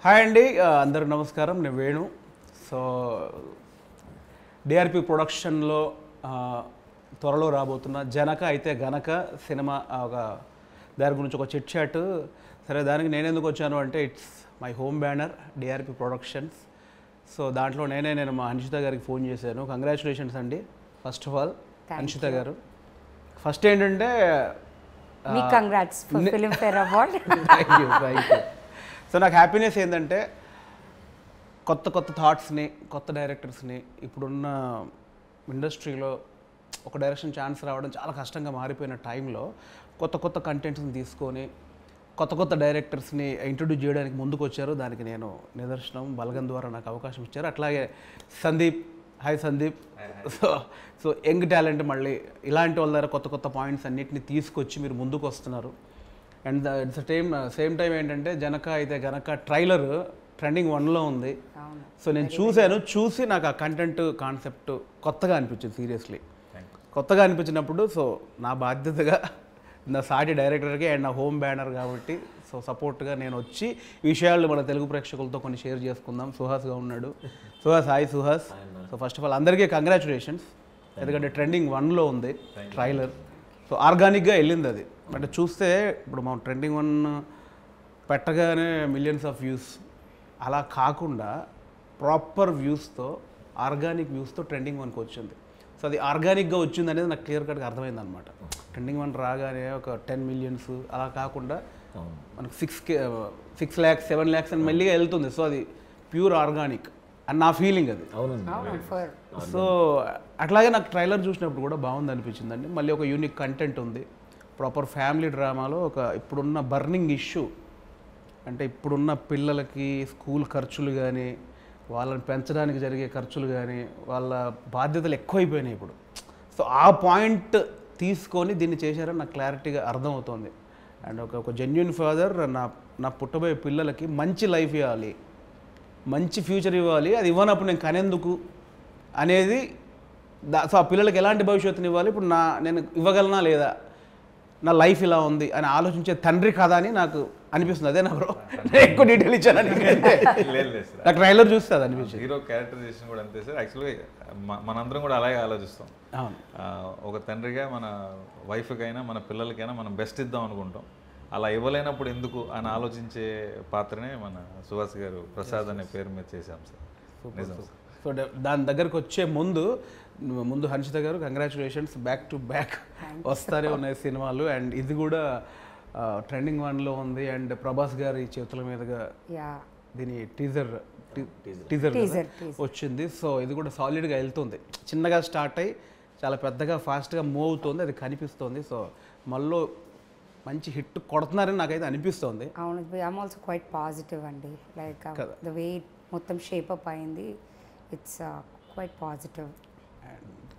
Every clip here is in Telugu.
హాయ్ అండి, అందరికి నమస్కారం. నేను వేణు. సో డిఆర్పి ప్రొడక్షన్లో త్వరలో రాబోతున్న జనక అయితే గనక సినిమా దాని గురించి ఒక చిట్ చాట్. సరే, దానికి నేను ఎందుకు వచ్చాను అంటే it's my home banner DRP productions. So దాంట్లో నేను మా హన్షిత గారికి ఫోన్ చేశాను. కంగ్రాచులేషన్స్ అండి ఫస్ట్ ఆఫ్ ఆల్ హన్షిత గారు. ఫస్ట్ ఏంటంటే congrats for Filmfare award. Thank you. So నాకు హ్యాపీనెస్ ఏంటంటే కొత్త థాట్స్ని, కొత్త డైరెక్టర్స్ని ఇప్పుడున్న ఇండస్ట్రీలో ఒక డైరెక్షన్ ఛాన్స్ రావడం చాలా కష్టంగా మారిపోయిన టైంలో కొత్త కంటెంట్స్ని తీసుకొని కొత్త డైరెక్టర్స్ని ఇంట్రొడ్యూస్ చేయడానికి ముందుకు వచ్చారు. దానికి నేను నిదర్శనం. బలగం ద్వారా నాకు అవకాశం ఇచ్చారు. అట్లాగే Sandeep, hi Sandeep. So young talent మళ్ళీ ఇలాంటి వాళ్ళ దగ్గర కొత్త పాయింట్స్ అన్నిటిని తీసుకొచ్చి మీరు ముందుకు వస్తున్నారు. అండ్ ఇట్స్ సేమ్ టైం ఏంటంటే జనక అయితే గనక ట్రైలర్ ట్రెండింగ్ 1లో ఉంది. సో నేను చూసి నాకు ఆ కంటెంట్ కాన్సెప్ట్ కొత్తగా అనిపించింది. సీరియస్లీ కొత్తగా అనిపించినప్పుడు సో నా బాధ్యతగా నా సాటి డైరెక్టర్కి అండ్ నా హోమ్ బ్యానర్ కాబట్టి సో సపోర్ట్గా నేను వచ్చి విషయాలు మన తెలుగు ప్రేక్షకులతో కొన్ని షేర్ చేసుకుందాం. సుహాస్గా ఉన్నాడు. Suhas, hi Suhas. So first of all అందరికీ కంగ్రాచులేషన్స్, ఎందుకంటే ట్రెండింగ్ 1లో ఉంది ట్రైలర్. సో ఆర్గానిక్గా వెళ్ళింది అది. అంటే చూస్తే ఇప్పుడు మనం ట్రెండింగ్ 1 పెట్టగానే మిలియన్స్ ఆఫ్ వ్యూస్ అలా కాకుండా ప్రాపర్ వ్యూస్తో, ఆర్గానిక్ వ్యూస్తో ట్రెండింగ్ 1కి వచ్చింది. సో అది ఆర్గానిక్గా వచ్చింది అనేది నాకు క్లియర్ కట్గా అర్థమైంది అనమాట. ట్రెండింగ్ 1 రాగానే ఒక 10 మిలియన్స్ అలా కాకుండా మనకు 6 lakhs 7 lakhs అని మెల్లిగా వెళ్తుంది. సో అది ప్యూర్ ఆర్గానిక్ అని నా ఫీలింగ్ అది. సో అట్లాగే నాకు ట్రైలర్ చూసినప్పుడు కూడా బాగుంది అనిపించిందండి. మళ్ళీ ఒక యూనిక్ కంటెంట్ ఉంది. ప్రాపర్ ఫ్యామిలీ డ్రామాలో ఒక ఇప్పుడున్న బర్నింగ్ ఇష్యూ, అంటే ఇప్పుడున్న పిల్లలకి స్కూల్ ఖర్చులు కానీ, వాళ్ళని పెంచడానికి జరిగే ఖర్చులు కానీ, వాళ్ళ బాధ్యతలు ఎక్కువైపోయినాయి ఇప్పుడు. సో ఆ పాయింట్ తీసుకొని దీన్ని చేశారని నాకు క్లారిటీగా అర్థమవుతుంది. అండ్ ఒక జెన్యున్ ఫాదర్ నా పుట్టబోయే పిల్లలకి మంచి లైఫ్ ఇవ్వాలి, మంచి ఫ్యూచర్ ఇవ్వాలి. అది ఇవ్వనప్పుడు నేను కనేందుకు అనేది సో ఆ పిల్లలకి ఎలాంటి భవిష్యత్తుని ఇవ్వాలి, ఇప్పుడు నేను ఇవ్వగలనా లేదా, నా లైఫ్ ఇలా ఉంది అని ఆలోచించే తండ్రి కథ అని నాకు అనిపిస్తుంది. అదే నా బ్రో ఎక్కువ డీటెయిల్ ఇచ్చాను. నాకు ట్రైలర్ చూస్తే అది అనిపించింది. హీరో క్యారెక్టరైజేషన్ కూడా అంతే సార్. యాక్చువల్గా మనందరం కూడా అలాగే ఆలోచిస్తాం. ఒక తండ్రిగా మన వైఫ్కైనా మన పిల్లలకైనా మనం బెస్ట్ ఇద్దాం అనుకుంటాం. అలా ఇవ్వలేనప్పుడు ఎందుకు అని ఆలోచించే పాత్రనే మన సుహాస్ గారు ప్రసాద్ అనే పేరు మీద చేశాం సార్. నిజం. సో దాని దగ్గరకు వచ్చే ముందు హన్షిత గారు కంగ్రాచులేషన్స్, బ్యాక్ టు బ్యాక్ వస్తారే ఉన్నాయి సినిమాలు. అండ్ ఇది కూడా ట్రెండింగ్ 1లో ఉంది. అండ్ ప్రభాస్ గారి చేతుల మీదుగా దీని టీజర్ వచ్చింది. సో ఇది కూడా సాలిడ్గా వెళ్తుంది. చిన్నగా స్టార్ట్ అయ్యి చాలా పెద్దగా ఫాస్ట్గా మూవ్ అవుతుంది, అది కనిపిస్తుంది. సో మళ్ళీ మంచి హిట్ కొడుతున్నారని నాకైతే అనిపిస్తుంది. అవును, ఐఎమ్ ఆల్సో క్వైట్ పాజిటివ్ అండి. లైక్ ద వే మొత్తం షేప్ అప్ అయింది, it's quite positive.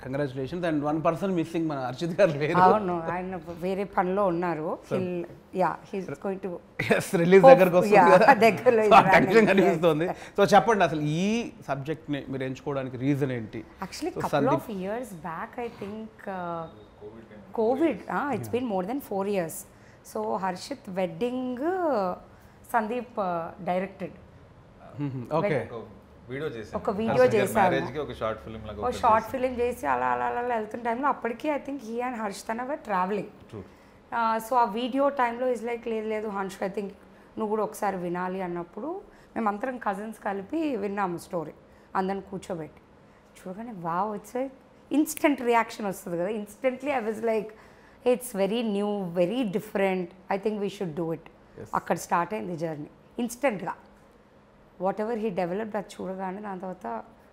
Congratulations. And 1 person missing, మన అర్చిత్ గారు లేరు. అవును, ఆయన వేరే పనిలో ఉన్నారు. రిలీజ్ దగ్గరకు వస్తుంది. సో చెప్పండి, అసలు ఈ సబ్జెక్ట్ని మీరు ఎంచుకోవడానికి రీజన్ ఏంటి? Actually couple of years back I think COVID, it's been more than 4 years. So Harshit wedding Sandeep directed. Okay, ఒక వీడియో చేశాను, ఒక షార్ట్ ఫిలిం చేసి అలా వెళ్తున్న టైంలో అప్పటికి I think he and Harsh తన వర్ ట్రావెలింగ్. సో ఆ వీడియో టైంలో ఇస్ లైక్ లేదు హర్ష్, ఐ థింక్ నువ్వు కూడా ఒకసారి వినాలి అన్నప్పుడు మేమందరం కజిన్స్ కలిపి విన్నాము స్టోరీ. అందరిని కూర్చోబెట్టి చూడగానే wow, it's like instant reaction వస్తుంది కదా. Instantly I was like it's very new, very different, I think we should do it. అక్కడ స్టార్ట్ అయింది జర్నీ ఇన్స్టెంట్గా. వాట్ ఎవర్ హీ డెవలప్డ్ అది చూడగానే దాని తర్వాత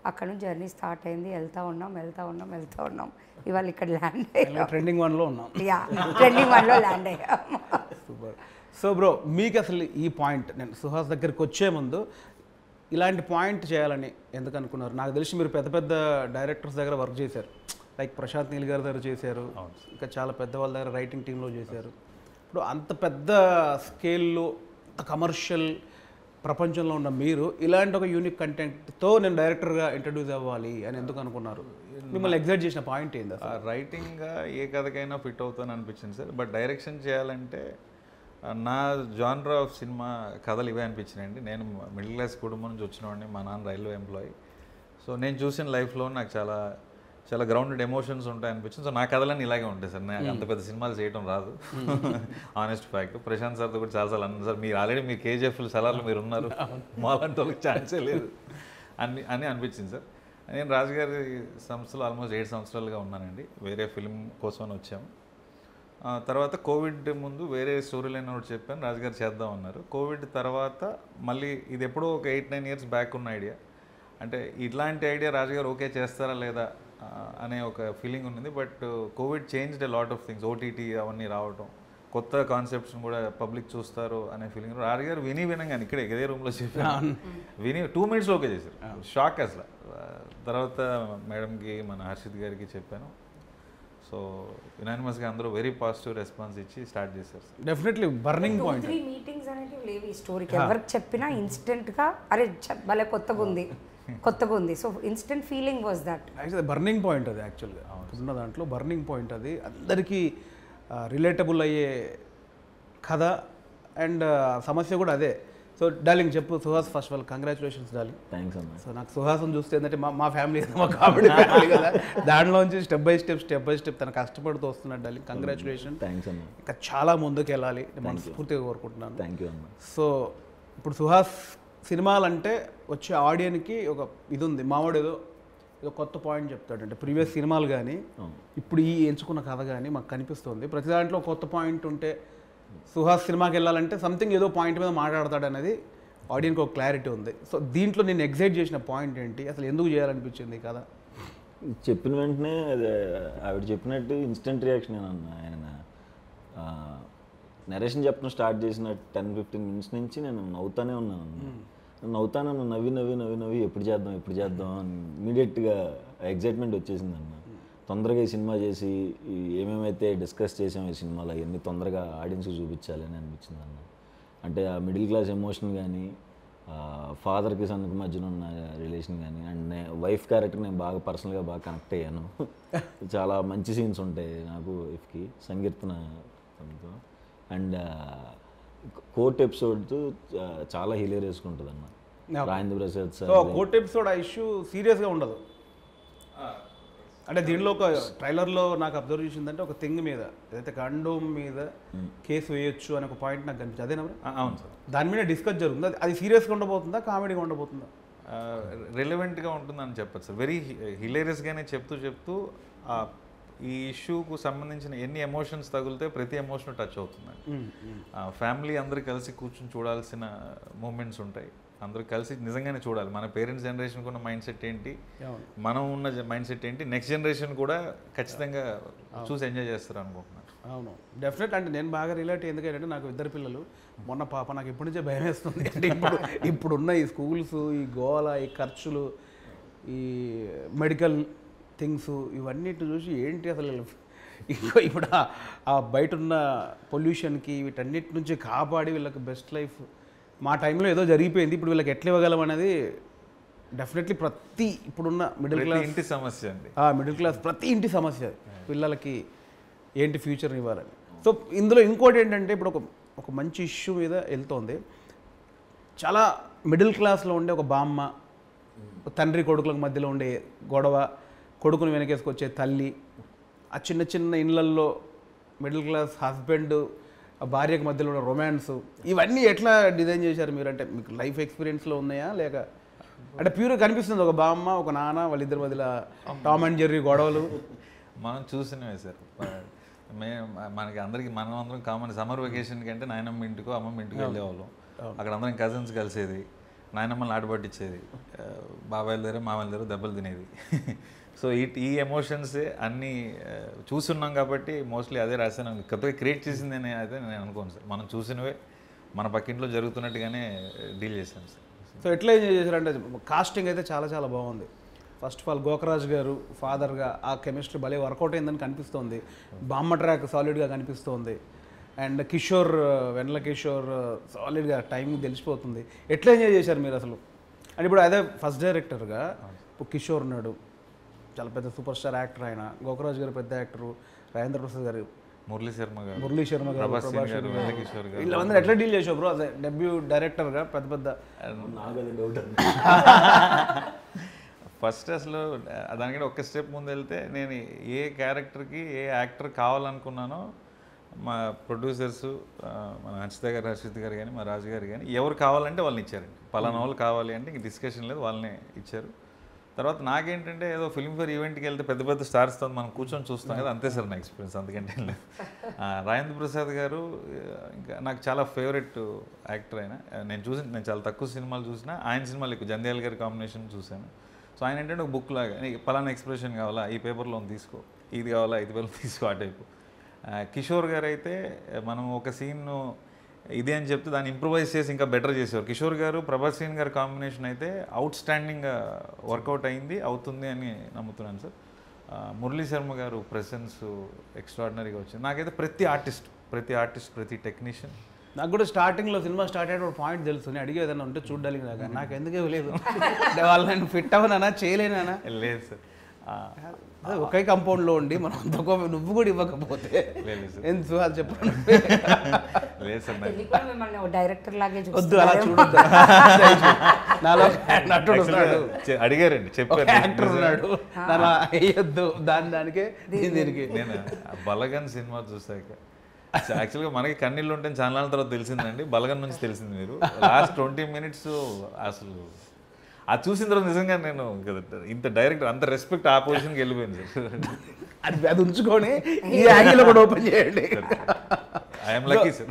అక్కడ నుంచి జర్నీ స్టార్ట్ అయింది. వెళ్తూ ఉన్నాం. ఇవాళ ఇక్కడ ల్యాండ్ అయ్యాం. ట్రెండింగ్ 1లో ఉన్నాం. ట్రెండింగ్ 1లో ల్యాండ్ అయ్యాం. సూపర్. సో బ్రో, మీకు అసలు ఈ పాయింట్, నేను సుహాస్ దగ్గరికి వచ్చే ముందు ఇలాంటి పాయింట్ చేయాలని ఎందుకు అనుకున్నారు? నాకు తెలిసి మీరు పెద్ద డైరెక్టర్స్ దగ్గర వర్క్ చేశారు. లైక్ ప్రశాంత్ నీల్ గారి దగ్గర చేశారు, ఇంకా చాలా పెద్ద వాళ్ళ దగ్గర రైటింగ్ టీంలో చేశారు. ఇప్పుడు అంత పెద్ద స్కేల్లో, అంత కమర్షియల్ ప్రపంచంలో ఉన్న మీరు ఇలాంటి ఒక యూనిక్ కంటెంట్తో నేను డైరెక్టర్గా ఇంట్రడ్యూస్ అవ్వాలి అని ఎందుకు అనుకున్నారు? మిమ్మల్ని ఎగ్జైట్ చేసిన పాయింట్ ఏంది? రైటింగ్గా ఏ కథకైనా ఫిట్ అవుతాను అనిపించింది సార్. బట్ డైరెక్షన్ చేయాలంటే నా జానర్ ఆఫ్ సినిమా కథలు ఇవే అనిపించినాయండి. నేను మిడిల్ క్లాస్ కుటుంబం నుంచి వచ్చినవాడిని, మా నాన్న రైల్వే ఎంప్లాయీ. సో నేను చూసిన లైఫ్లో నాకు చాలా చాలా గ్రౌండెడ్ ఎమోషన్స్ ఉంటాయి అనిపించింది. సో నా కథలన్నీ ఇలాగే ఉంటాయి సార్. నాకు అంత పెద్ద సినిమాలు చేయడం రాదు, ఆనెస్ట్ ఫ్యాక్ట్. ప్రశాంత్ సార్తో కూడా చాలాసార్లు అన్నాను, సార్ మీరు ఆల్రెడీ మీరు కేజీఎఫ్లు సలార్లు మీరు ఉన్నారు, మాలాంటి వాళ్ళకి ఛాన్సే లేదు అని అనిపించింది సార్. నేను రాజుగారి సంస్థలో ఆల్మోస్ట్ 7 సంవత్సరాలుగా ఉన్నానండి. వేరే ఫిల్మ్ కోసమని వచ్చాము. తర్వాత కోవిడ్ ముందు వేరే స్టోరీ లైన్ ఒకటి చెప్పాను, రాజుగారు చేద్దాం అన్నారు. కోవిడ్ తర్వాత మళ్ళీ ఇది ఎప్పుడో ఒక 8-9 ఇయర్స్ బ్యాక్ ఉన్న ఐడియా. అంటే ఇట్లాంటి ఐడియా రాజుగారు ఓకే చేస్తారా లేదా అనే ఒక ఫీలింగ్ ఉంది. But Covid changed a lot of things. OTT అవన్నీ రావటం, కొత్త కాన్సెప్ట్స్ని కూడా పబ్లిక్ చూస్తారు అనే ఫీలింగ్. రాజుగారు వినంగానే ఇక్కడే ఇదే రూమ్లో చెప్పాను, 2 minutesలో ఓకే చేశారు. షాక్ అసలు. తర్వాత మేడంకి, మన హర్షిత్ గారికి చెప్పాను. సో యునానిమస్గా అందరూ వెరీ పాజిటివ్ రెస్పాన్స్ ఇచ్చి స్టార్ట్ చేశారు. Definitely burning point. 3 మీటింగ్స్ అనేవి లేవు ఈ స్టోరీకి. ఎవరికి చెప్పినా ఇన్స్టెంట్గా అరే భలే కొత్తగా ఉంది. So instant feeling was that. Actually burning point అది. యాక్చువల్గా ఉన్న దాంట్లో బర్నింగ్ పాయింట్ అది. అందరికీ రిలేటబుల్ అయ్యే కథ అండ్ సమస్య కూడా అదే. సో డార్లింగ్ చెప్పు Suhas, first of all congratulations darling. Thanks అన్న. సో నాకు సుహాసం చూస్తే ఏంటంటే మా ఫ్యామిలీ, మా కామెడీ ఫ్యామిలీ కదా, దాంట్లోంచి స్టెప్ బై స్టెప్ తను కష్టపడుతూ వస్తున్నాడు డార్లింగ్. కంగ్రాచులేషన్. థ్యాంక్స్ అన్న. ఇంకా చాలా ముందుకు వెళ్ళాలి మనస్ఫూర్తిగా కోరుకుంటున్నాను. థ్యాంక్ యూ అన్న. సో ఇప్పుడు సుహాస్ సినిమాలంటే వచ్చే ఆడియన్కి ఒక ఇది ఉంది, మావాడు ఏదో కొత్త పాయింట్ చెప్తాడు. అంటే ప్రీవియస్ సినిమాలు కానీ ఇప్పుడు ఈ ఎంచుకున్న కథ కానీ మాకు కనిపిస్తుంది. ప్రతి దాంట్లో కొత్త పాయింట్ ఉంటే సుహాస్ సినిమాకి వెళ్ళాలంటే సంథింగ్ ఏదో పాయింట్ మీద మాట్లాడతాడు అనేది ఆడియన్కి ఒక క్లారిటీ ఉంది. సో దీంట్లో నేను ఎగ్జైట్ చేసిన పాయింట్ ఏంటి, అసలు ఎందుకు చేయాలనిపించింది కదా? చెప్పిన వెంటనే ఆవిడ చెప్పినట్టు ఇన్స్టెంట్ రియాక్షన్ అన్న. ఆయన నరేషన్ చెప్పడం స్టార్ట్ చేసిన 10-15 minutes నుంచి నేను నవ్వుతానే ఉన్నాను. నవ్వి ఎప్పుడు చేద్దాం అని ఇమీడియట్గా ఎగ్జైట్మెంట్ వచ్చేసింది అన్న. తొందరగా ఈ సినిమా చేసి ఏమేమైతే డిస్కస్ చేసాం ఈ సినిమాలో అవన్నీ తొందరగా ఆడియన్స్కి చూపించాలి అని అనిపించింది అన్న. అంటే ఆ మిడిల్ క్లాస్ ఎమోషన్ కానీ, ఫాదర్కి సన్కి మధ్యన ఉన్న రిలేషన్ కానీ, అండ్ వైఫ్ క్యారెక్టర్ నేను బాగా పర్సనల్గా బాగా కనెక్ట్ అయ్యాను. చాలా మంచి సీన్స్ ఉంటాయి నాకు వైఫ్కి, సంకీర్తన తనతో. అండ్ కోర్ట్ ఎపిసోడ్ చాలా హిలేరియస్గా ఉంటుంది అన్న. Rajendra Prasad sir court episode ఆ ఇష్యూ సీరియస్గా ఉండదు. అంటే దీనిలో ఒక ట్రైలర్లో నాకు అబ్జర్వ్ చేసిందంటే ఒక థింగ్ మీద, ఏదైతే కండోమ్ మీద కేసు వేయొచ్చు అనే ఒక పాయింట్ నాకు కనిపించింది. అదేనా? అవును సార్. దాని మీద డిస్కస్ జరుగుతుంది. అది సీరియస్గా ఉండబోతుందా, కామెడీగా ఉండబోతుందా? రిలవెంట్గా ఉంటుందని చెప్పచ్చు సార్. వెరీ హిలేరియస్గానే చెప్తూ ఈ ఇష్యూకు సంబంధించిన ఎన్ని ఎమోషన్స్ తగిలితే ప్రతి ఎమోషన్ టచ్ అవుతుందండి. ఫ్యామిలీ అందరూ కలిసి కూర్చొని చూడాల్సిన మూమెంట్స్ ఉంటాయి. అందరూ కలిసి నిజంగానే చూడాలి. మన పేరెంట్స్ జనరేషన్కి ఉన్న మైండ్ సెట్ ఏంటి, మనం ఉన్న మైండ్ సెట్ ఏంటి, నెక్స్ట్ జనరేషన్ కూడా ఖచ్చితంగా చూసి ఎంజాయ్ చేస్తారు అనుకుంటున్నాను. అవును, డెఫినెట్. అంటే నేను బాగా రిలేట్ ఎందుకంటే నాకు 2 పిల్లలు. మొన్న పాప నాకు ఎప్పటి నుంచే భయం వేస్తుంది. అంటే ఇప్పుడున్న ఈ స్కూల్స్, ఈ గోల, ఈ ఖర్చులు, ఈ మెడికల్ థింగ్స్ ఇవన్నిటి చూసి ఏంటి అసలు ఇప్పుడు ఆ బయట ఉన్న పొల్యూషన్కి వీటన్నిటి నుంచి కాపాడి వీళ్ళకి బెస్ట్ లైఫ్ మా టైంలో ఏదో జరిగిపోయింది, ఇప్పుడు వీళ్ళకి ఎట్లా ఇవ్వగలం అనేది డెఫినెట్లీ ప్రతి ఇప్పుడున్న మిడిల్ క్లాస్ ఇంటి సమస్య అండి. మిడిల్ క్లాస్ ప్రతి ఇంటి సమస్య పిల్లలకి ఏంటి ఫ్యూచర్ని ఇవ్వాలని. సో ఇందులో ఇంకోటి ఏంటంటే ఇప్పుడు ఒక మంచి ఇష్యూ మీద వెళ్తోంది. చాలా మిడిల్ క్లాస్లో ఉండే ఒక బామ్మ, తండ్రి కొడుకులకు మధ్యలో ఉండే గొడవ, కొడుకుని వెనకేసుకొచ్చే తల్లి, ఆ చిన్న చిన్న ఇళ్ళల్లో మిడిల్ క్లాస్ హస్బెండ్ భార్యకు మధ్యలో ఉన్న రొమాన్స్, ఇవన్నీ ఎట్లా డిజైన్ చేశారు మీరు? అంటే మీకు లైఫ్ ఎక్స్పీరియన్స్లో ఉన్నాయా, లేక అంటే ప్యూర్గా కనిపిస్తుంది ఒక బామ్మ ఒక నాన్న వాళ్ళిద్దరి మధ్యలో టామ్ అండ్ జెర్రీ గొడవలు? మనం చూసినవే సార్. మనకి అందరికీ మనం అందరం కామన్. సమ్మర్ వెకేషన్కి అంటే నాయనమ్మ ఇంటికో అమ్మమ్మ ఇంటికి వెళ్ళేవాళ్ళం. అక్కడ అందరం కజిన్స్ కలిసేది, నాయనమ్మని ఆటపట్టించేది, బాబాయిల దగ్గర మామయ్య దగ్గర దెబ్బలు తినేది. సో ఈ ఎమోషన్సే అన్నీ చూస్తున్నాం కాబట్టి మోస్ట్లీ అదే రాశాను. కొత్తగా క్రియేట్ చేసింది అని అయితే నేను అనుకోను సార్. మనం చూసినవే మన పక్కింట్లో జరుగుతున్నట్టుగానే డీల్ చేశాను సార్. సో ఎట్లా ఎంజాయ్ చేశారంటే కాస్టింగ్ అయితే చాలా చాలా బాగుంది. ఫస్ట్ ఆఫ్ ఆల్ గోకరాజ్ గారు ఫాదర్గా ఆ కెమిస్ట్రీ భలే వర్కౌట్ అయిందని కనిపిస్తోంది. బామ్మ ట్రాక్ సాలిడ్గా కనిపిస్తోంది. అండ్ కిషోర్, వెన్నెల కిషోర్ సాలిడ్గా టైమింగ్ తెలిసిపోతుంది. ఎట్లా ఎంజాయ్ చేశారు మీరు అసలు? అంటే ఇప్పుడు అదే ఫస్ట్ డైరెక్టర్గా ఇప్పుడు కిషోర్ ఉన్నాడు, చాలా పెద్ద సూపర్ స్టార్ యాక్టర్ ఆయన. గోకరాజ్ గారు పెద్ద యాక్టరు, రాజేంద్ర ప్రసాద్ గారు మురళీ శర్మ గారు, మురళీ శర్మ గారు, ప్రభాస్ గారు, వెంకటేశ్వర్ గారు, వీళ్ళందరూ ఎట్లా డీల్ చేసావు బ్రో? అదే డెబ్యూ డైరెక్టర్గా పెద్ద నాకు అది డౌట్ ఫస్ట్ అసలు దానికంటే ఒక స్టెప్ ముందు వెళ్తే నేను ఏ క్యారెక్టర్కి ఏ యాక్టర్ కావాలనుకున్నానో మా ప్రొడ్యూసర్స్ మన హర్షిత్ గారు కానీ మా రాజు గారు కానీ ఎవరు కావాలంటే వాళ్ళని ఇచ్చారండి. పలానా వాళ్ళు కావాలి అంటే ఇంక డిస్కషన్ లేదు, వాళ్ళనే ఇచ్చారు. తర్వాత నాకేంటంటే ఏదో ఫిల్మ్ఫేర్ ఈవెంట్కి వెళ్తే పెద్ద పెద్ద స్టార్స్తో మనం కూర్చొని చూస్తాం కదా, అంతే సార్ నా ఎక్స్పీరియన్స్, అందుకంటే లేదు. రాజేంద్ర ప్రసాద్ గారు ఇంకా నాకు చాలా ఫేవరెట్ యాక్టర్ ఆయన. నేను చాలా తక్కువ సినిమాలు చూసినా ఆయన సినిమాలు ఎక్కువ, జంధ్యాల గారి కాంబినేషన్ చూశాను. సో ఆయన ఏంటంటే ఒక బుక్ లాగా, నీకు పలానా ఎక్స్ప్రెషన్ కావాలా ఈ పేపర్లో తీసుకో, ఇది కావాలా ఇది పేపర్లో తీసుకో, ఆ టైపు. కిషోర్ గారు అయితే మనం ఒక సీన్ను ఇదే అని చెప్తే దాన్ని ఇంప్రూవైజ్ చేసి ఇంకా బెటర్ చేసేవారు. కిషోర్ గారు ప్రభాస్ గారి కాంబినేషన్ అయితే అవుట్ స్టాండింగ్గా వర్కౌట్ అయింది, అవుతుంది అని నమ్ముతున్నాను సార్. మురళీ శర్మ గారు ప్రెసెన్స్ ఎక్స్ట్రాడినరీగా వచ్చింది. నాకైతే ప్రతి ఆర్టిస్ట్ ప్రతి టెక్నీషియన్. నాకు కూడా స్టార్టింగ్లో సినిమా స్టార్ట్ అయిన పాయింట్ తెలుసు, నేను అడిగే ఏదైనా ఉంటే చూడడానికి నాకు ఎందుకే లేదు, వాళ్ళు నేను ఫిట్ అవ్వనా చేయలేనా? లేదు సార్, ఒకే కంపౌండ్లో ఉండి మనం అంతకో నువ్వు కూడా ఇవ్వకపోతే ఎందుకు అది చెప్పండి. లేదు సార్, మిమ్మల్ని డైరెక్టర్ లాగే వద్దు అలా చూడొద్దు. నాలో నటుడు ఉన్నాడు, అడిగారండి, చెప్పారు యాక్టర్ ఉన్నాడు, అలా వేయొద్దు దానికే దీనికి. నేను బలగన్ సినిమా చూసాక యాక్చువల్గా మనకి కన్నీళ్ళు ఉంటే చాలా తర్వాత తెలిసిందండి, బలగన్ నుంచి తెలిసింది. మీరు లాస్ట్ 20 minutes అసలు అది చూసిన తర్వాత నిజంగా నేను ఇంత డైరెక్ట్ అంత రెస్పెక్ట్ ఆ పొజిషన్కి వెళ్ళిపోయింది సార్. అది ఉంచుకొని ఈ యాంగిల్ కూడా ఓపెన్ చేయండి. I'm lucky sir.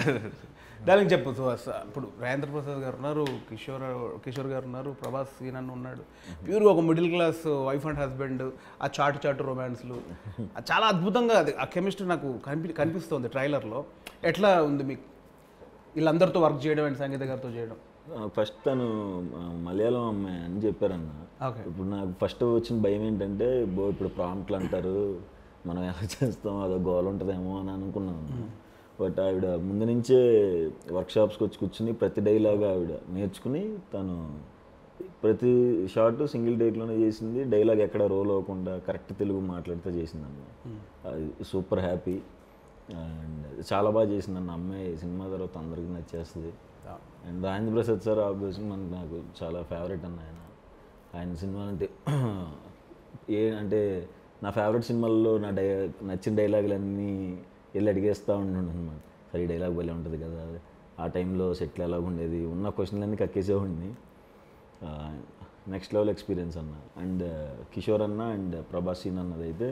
దానికి చెప్పు సుహాస్, ఇప్పుడు రాజేంద్ర ప్రసాద్ గారు ఉన్నారు, కిషోర్ గారు ఉన్నారు, ప్రభాస్ సీనన్ ఉన్నాడు, ప్యూర్గా ఒక middle class wife and husband, ఆ చాటు రొమాన్స్లు చాలా అద్భుతంగా అది ఆ కెమిస్ట్రీ నాకు కనిపిస్తుంది ట్రైలర్లో. ఎట్లా ఉంది మీకు వీళ్ళందరితో వర్క్ చేయడం అండ్ సంగీత గారితో చేయడం? ఫస్ట్ తను మలయాళం అమ్మాయి అని చెప్పారన్న. ఇప్పుడు నాకు ఫస్ట్ వచ్చిన భయం ఏంటంటే ఇప్పుడు ప్రాంప్ట్లు అంటారు, మనం ఎలా చేస్తాం అదో గోల్ ఉంటుందేమో అని అనుకున్నాను. బట్ ఆవిడ ముందు నుంచే వర్క్షాప్స్కి వచ్చి కూర్చుని ప్రతి డైలాగ్ ఆవిడ నేర్చుకుని తను ప్రతి షార్ట్ సింగిల్ టేక్లోనే చేసింది. డైలాగ్ ఎక్కడ రోల్ అవ్వకుండా కరెక్ట్ తెలుగు మాట్లాడితే చేసిందన్న. అది సూపర్ హ్యాపీ అండ్ చాలా బాగా చేసిందన్న అమ్మాయి. సినిమా తర్వాత అందరికీ నచ్చేస్తుంది. And Rajendra Prasad sir obviously నాకు చాలా ఫేవరెట్ అన్న. ఆయన సినిమాలు అంటే నా ఫేవరెట్ సినిమాల్లో నచ్చిన డైలాగులన్నీ వెళ్ళి అడిగేస్తూ ఉంటుండే అనమాట. సరే ఈ డైలాగ్ భలే ఉంటుంది కదా, ఆ టైంలో సెట్లు ఎలాగ ఉండేది, ఉన్న క్వశ్చన్లన్నీ కక్కేసేవాడిని. నెక్స్ట్ లెవెల్ ఎక్స్పీరియన్స్ అన్న. అండ్ కిషోర్ అన్న అండ్ ప్రభాస్ సీన్ అన్నదైతే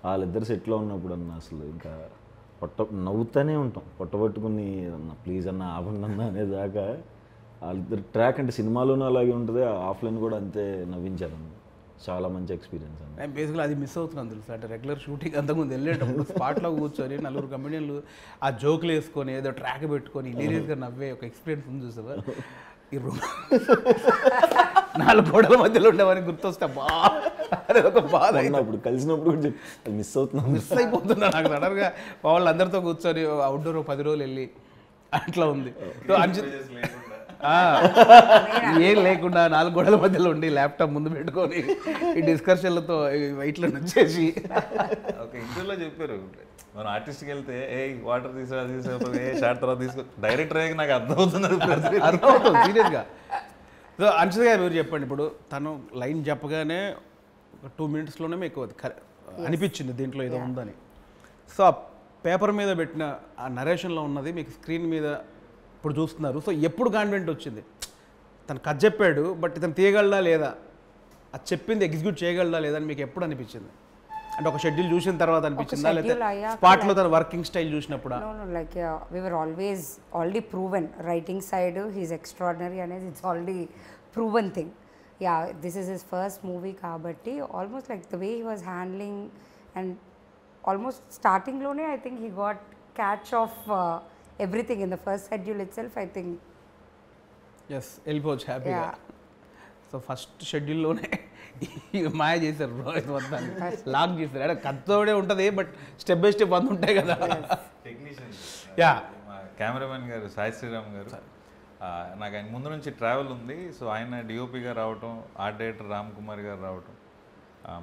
వాళ్ళిద్దరు సెట్లో ఉన్నప్పుడు అన్న అసలు ఇంకా నవ్వుతూనే ఉంటాం, పొట్టబట్టుకుని అన్న ప్లీజ్ అన్న ఆపండి అన్న అనేదాకా. వాళ్ళిద్దరు ట్రాక్ అంటే సినిమాలోనూ అలాగే ఉంటుంది, ఆఫ్లైన్ కూడా అంతే నవ్వించారన్న. చాలా మంచి ఎక్స్పీరియన్స్ అండి. నేను బేసిక్గా అది మిస్ అవుతున్నాను తెలుసు. అంటే రెగ్యులర్ షూటింగ్ అంతకుముందు వెళ్ళేటప్పుడు స్పాట్లో కూర్చొని 4 కమెడియన్లు ఆ జోకులు వేసుకొని ఏదో ట్రాక్ పెట్టుకొని లీరియస్గా నవ్వే ఒక ఎక్స్పీరియన్స్ ఉంది చూసావా. ఈ రూమ్ 4 గోడల మధ్యలో ఉండేవారికి గుర్తొస్తే అదే ఒక బాధ. అప్పుడు కలిసినప్పుడు కూడా మిస్ అవుతున్నాను, మిస్ అయిపోతున్నా. నాకు సడన్గా వాళ్ళందరితో కూర్చొని అవుట్డోర్ 10 రోజులు వెళ్ళి అట్లా ఉంది. సో ఏం లేకుండా 4 గోడల మధ్యలో ఉండి ల్యాప్టాప్ ముందు పెట్టుకొని ఈ డిస్కషన్లతో ఇట్లా వచ్చేసి ఒక ఇంటర్వ్యూలో చెప్పారు, మనం ఆర్టిస్ట్కి వెళ్తే ఏ వాటర్ తీసుకురా ఏ షార్ట్ తర్వాత తీసుకో, డైరెక్టర్ అయ్యాక నాకు అర్థమవుతుంది సీరియస్గా. సో అంశద్ గారు మీరు చెప్పండి, ఇప్పుడు తను లైన్ చెప్పగానే ఒక 2 minutesలోనే మీకు అనిపించింది దీంట్లో ఏదో ఉందని. సో ఆ పేపర్ మీద పెట్టిన ఆ నరేషన్లో ఉన్నది మీకు స్క్రీన్ మీద ఇప్పుడు చూస్తున్నారు. సో ఎప్పుడు కాన్ఫిడెంట్ వచ్చింది? తను కథ చెప్పాడు, బట్ ఇతను తీయగలడా లేదా, అది చెప్పింది ఎగ్జిక్యూట్ చేయగలడా లేదా అని మీకు ఎప్పుడు అనిపించింది? అంటే ఒక షెడ్యూల్ చూసిన తర్వాత అనిపించిందా, లేదా స్పాట్లో తన వర్కింగ్ స్టైల్ చూసినప్పుడు? Like we were always already proven writing side he's extraordinary అనేది it's already proven thing. Yeah this is his first movie కాబట్టి almost like the way he was handling and almost స్టార్టింగ్లోనే I think he got catch of everything in the first schedule itself, I think. Yes, వెళ్ళిపోవచ్చు హ్యాపీగా. సో ఫస్ట్ షెడ్యూల్లోనే మాయ చేశారు బ్రో, ఇది వద్దని లాక్ చేశారు. అంటే కథతోడే ఉంటుంది, బట్ స్టెప్ బై స్టెప్ అందు ఉంటాయి కదా. టెక్నీషియన్స్ యా కెమెరామెన్ గారు సాయి శ్రీరామ్ గారు, నాకు ఆయన ముందు నుంచి ట్రావెల్ ఉంది. సో ఆయన డిఓపిగా రావటం, ఆర్ట్ డైరెక్టర్ రామ్ కుమార్ గారు రావటం,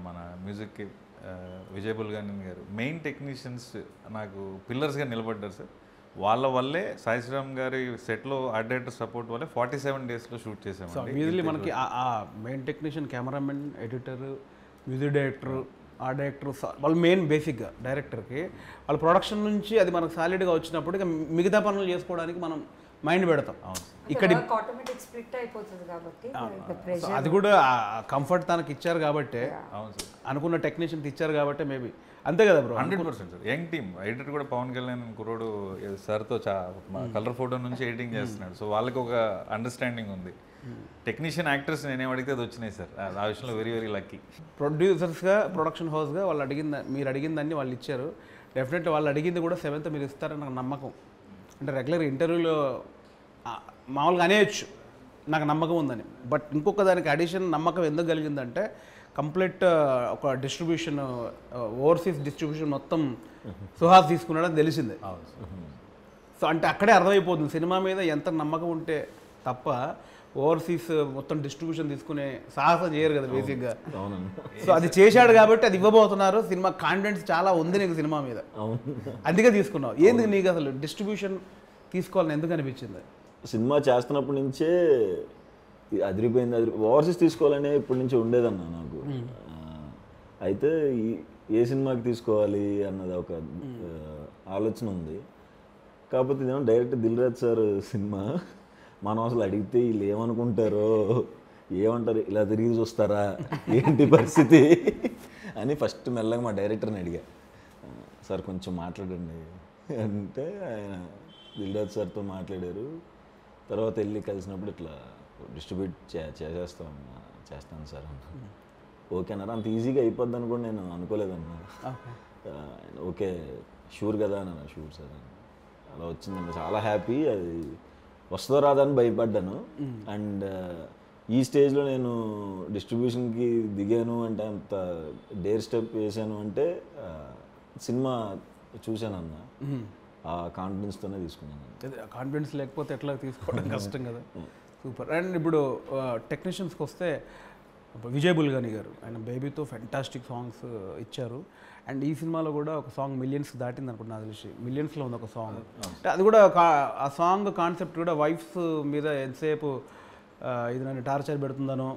మన మ్యూజిక్కి విజయ్ బుల్గనేని గారు మెయిన్ టెక్నీషియన్స్ నాకు పిల్లర్స్గా నిలబడ్డారు సార్. వాళ్ళ వల్లే సాయి శ్రీరామ్ గారి సెట్లో ఆర్ట్ డైరెక్టర్ సపోర్ట్ వల్లే 47 డేస్లో షూట్ చేసామండి. యూజువల్లీ మనకి ఆ main technician, cameraman, editor, music director, art director వాళ్ళు మెయిన్ బేసిక్గా డైరెక్టర్కి వాళ్ళ ప్రొడక్షన్ నుంచి అది మనకు సాలిడ్గా వచ్చినప్పుడు ఇక మిగతా పనులు చేసుకోవడానికి మనం మైండ్ పెడతాం. ఇక్కడ ఆటోమేటిక్ స్ప్లిట్ అయిపోతుంది కాబట్టి సో అది కూడా కంఫర్ట్ తనకి ఇచ్చారు కాబట్టి, అవును సార్, అనుకున్న టెక్నీషియన్ ఇచ్చారు కాబట్టి మేబీ అంతే కదా bro. 100% sir. Young team editor కూడా పవన్ కళ్యాణ్ కుర్రోడు సార్తో కలర్ ఫోటో నుంచి ఎడిటింగ్ చేస్తున్నాడు. సో వాళ్ళకి ఒక అండర్స్టాండింగ్ ఉంది. టెక్నీషియన్ యాక్టర్స్ నేనేం అడిగితే అది వచ్చినాయి సార్. ఆ విషయంలో వెరీ వెరీ లక్కీ. ప్రొడ్యూసర్స్గా, ప్రొడక్షన్ హౌస్గా వాళ్ళు మీరు అడిగిందాన్ని వాళ్ళు ఇచ్చారు. డెఫినెట్లీ వాళ్ళు అడిగింది కూడా 7th మీరు ఇస్తారని నాకు నమ్మకం. అంటే రెగ్యులర్ ఇంటర్వ్యూలో మామూలుగా అనేయచ్చు నాకు నమ్మకం ఉందని. బట్ ఇంకొక దానికి అడిషన్ నమ్మకం ఎందుకు కలిగిందంటే కంప్లీట్ ఒక డిస్ట్రిబ్యూషన్, ఓవర్సీస్ డిస్ట్రిబ్యూషన్ మొత్తం సుహాస్ తీసుకున్నాడని తెలిసిందే. సో అంటే అక్కడే అర్థమైపోతుంది సినిమా మీద ఎంత నమ్మకం ఉంటే తప్ప ఓవర్సీస్ మొత్తం డిస్ట్రిబ్యూషన్ తీసుకునే సాహసం చేయరు కదా బేసిక్గా. సో అది చేశాడు కాబట్టి అది ఇవ్వబోతున్నారు. సినిమా కాన్ఫిడెన్స్ చాలా ఉంది నీకు సినిమా మీద, అందుకే తీసుకున్నావు. ఎందుకు నీకు అసలు డిస్ట్రిబ్యూషన్ తీసుకోవాలని ఎందుకు అనిపించింది? సినిమా చేస్తున్నప్పటి నుంచే అదిరిపోయింది. ఓవర్సీస్ తీసుకోవాలనే ఇప్పటి నుంచి ఉండేదన్న నాకు. అయితే ఏ సినిమాకి తీసుకోవాలి అన్నది ఒక ఆలోచన ఉంది. కాకపోతే ఇదేమో direct Dil Raju sir cinema. మనం అసలు అడిగితే వీళ్ళు ఏమనుకుంటారో, ఏమంటారు, ఇలా తిరిగి చూస్తారా, ఏంటి పరిస్థితి అని ఫస్ట్ మెల్లగా మా డైరెక్టర్ని అడిగా, సార్ కొంచెం మాట్లాడండి అంటే ఆయన దిల్ రాజు సార్తో మాట్లాడారు. తర్వాత వెళ్ళి కలిసినప్పుడు ఇట్లా డిస్ట్రిబ్యూట్ చేస్తాను సార్ అన్న. ఓకే అన్నారు. అంత ఈజీగా అయిపోద్ది అని కూడా నేను అనుకోలేదన్నా. ఓకే షూర్ కదా అన్న. షూర్ సార్ అని అలా వచ్చిందన్న. చాలా హ్యాపీ. అది వస్తుందో రాదని భయపడ్డాను. అండ్ ఈ స్టేజ్లో నేను డిస్ట్రిబ్యూషన్కి దిగాను అంటే, అంత డేర్ స్టెప్ వేసాను అంటే సినిమా చూశానన్న. ఆ కాన్ఫిడెన్స్తోనే తీసుకున్నాను. కాన్ఫిడెన్స్ లేకపోతే ఎట్లా తీసుకోవడం కష్టం కదా. సూపర్. అండ్ ఇప్పుడు టెక్నీషియన్స్కి వస్తే విజయ్ బుల్గని గారు ఆయన బేబీతో ఫెంటాస్టిక్ సాంగ్స్ ఇచ్చారు. అండ్ ఈ సినిమాలో కూడా ఒక సాంగ్ మిలియన్స్ దాటింది అనుకుంటున్నా, నాకు తెలిసి మిలియన్స్లో ఉంది ఒక సాంగ్. అది కూడా ఆ సాంగ్ కాన్సెప్ట్ కూడా వైఫ్స్ మీద ఎంతసేపు ఇది నన్ను టార్చర్ పెడుతుందనో,